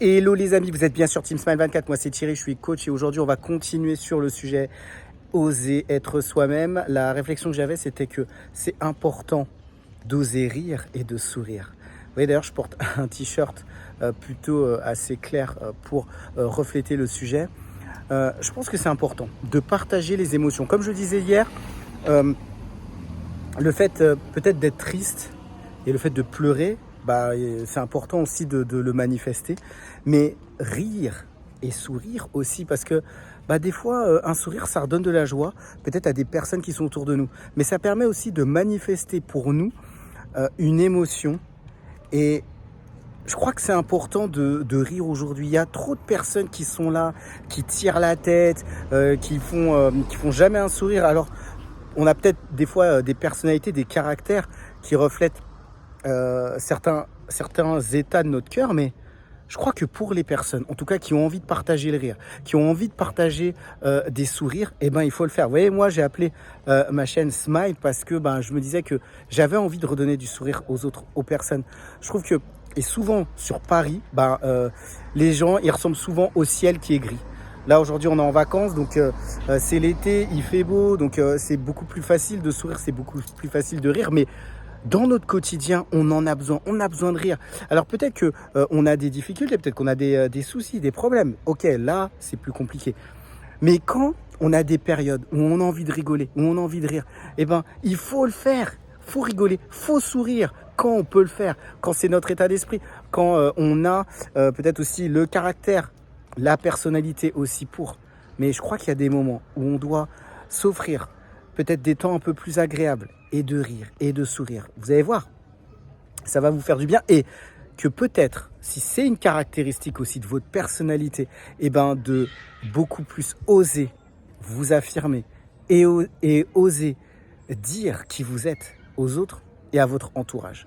Hello les amis, vous êtes bien sur Team Smile 24, moi c'est Thierry, je suis coach et aujourd'hui on va continuer sur le sujet oser être soi-même. La réflexion que j'avais c'était que c'est important d'oser rire et de sourire. Vous voyez d'ailleurs je porte un t-shirt plutôt assez clair pour refléter le sujet. Je pense que c'est important de partager les émotions. Comme je disais hier, le fait peut-être d'être triste et le fait de pleurer, c'est important aussi de le manifester. Mais rire et sourire aussi, parce que des fois, un sourire, ça redonne de la joie, peut-être à des personnes qui sont autour de nous. Mais ça permet aussi de manifester pour nous une émotion. Et je crois que c'est important de rire aujourd'hui. Il y a trop de personnes qui sont là, qui tirent la tête, qui font jamais un sourire. Alors, on a peut-être des fois des personnalités, des caractères qui reflètent certains états de notre cœur, mais je crois que pour les personnes, en tout cas qui ont envie de partager le rire, qui ont envie de partager des sourires, il faut le faire. Vous voyez, moi j'ai appelé ma chaîne Smile parce que je me disais que j'avais envie de redonner du sourire aux autres, aux personnes. Je trouve que, et souvent sur Paris, les gens, ils ressemblent souvent au ciel qui est gris. Là aujourd'hui on est en vacances, donc c'est l'été, il fait beau, donc c'est beaucoup plus facile de sourire, c'est beaucoup plus facile de rire, mais dans notre quotidien, on en a besoin, on a besoin de rire. Alors peut-être que on a des difficultés, peut-être qu'on a des soucis, des problèmes. Ok, là, c'est plus compliqué. Mais quand on a des périodes où on a envie de rigoler, où on a envie de rire, il faut le faire. Faut rigoler, faut sourire quand on peut le faire, quand c'est notre état d'esprit, quand on a peut-être aussi le caractère, la personnalité aussi pour. Mais je crois qu'il y a des moments où on doit s'offrir peut-être des temps un peu plus agréables et de rire et de sourire. Vous allez voir, ça va vous faire du bien et que peut-être, si c'est une caractéristique aussi de votre personnalité, de beaucoup plus oser vous affirmer et oser dire qui vous êtes aux autres et à votre entourage.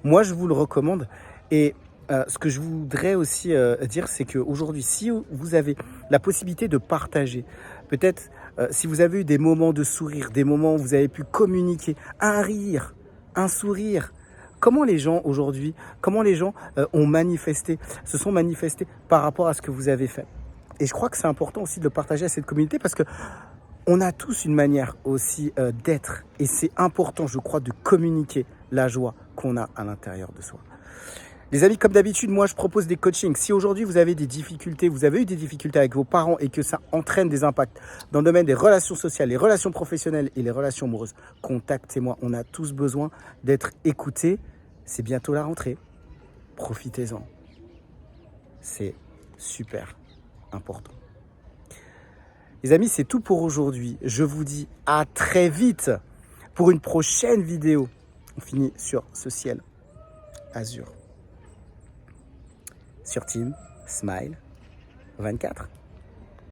Moi, je vous le recommande et ce que je voudrais aussi dire, c'est qu'aujourd'hui, si vous avez la possibilité de partager, peut-être si vous avez eu des moments de sourire, des moments où vous avez pu communiquer, un rire, un sourire, comment les gens aujourd'hui, comment les gens se sont manifestés par rapport à ce que vous avez fait. Et je crois que c'est important aussi de le partager à cette communauté parce que on a tous une manière aussi d'être et c'est important, je crois, de communiquer la joie qu'on a à l'intérieur de soi. Les amis, comme d'habitude, moi je propose des coachings. Si aujourd'hui vous avez des difficultés, vous avez eu des difficultés avec vos parents et que ça entraîne des impacts dans le domaine des relations sociales, les relations professionnelles et les relations amoureuses, contactez-moi. On a tous besoin d'être écoutés. C'est bientôt la rentrée. Profitez-en. C'est super important. Les amis, c'est tout pour aujourd'hui. Je vous dis à très vite pour une prochaine vidéo. On finit sur ce ciel azur. Sur Team Smile 24.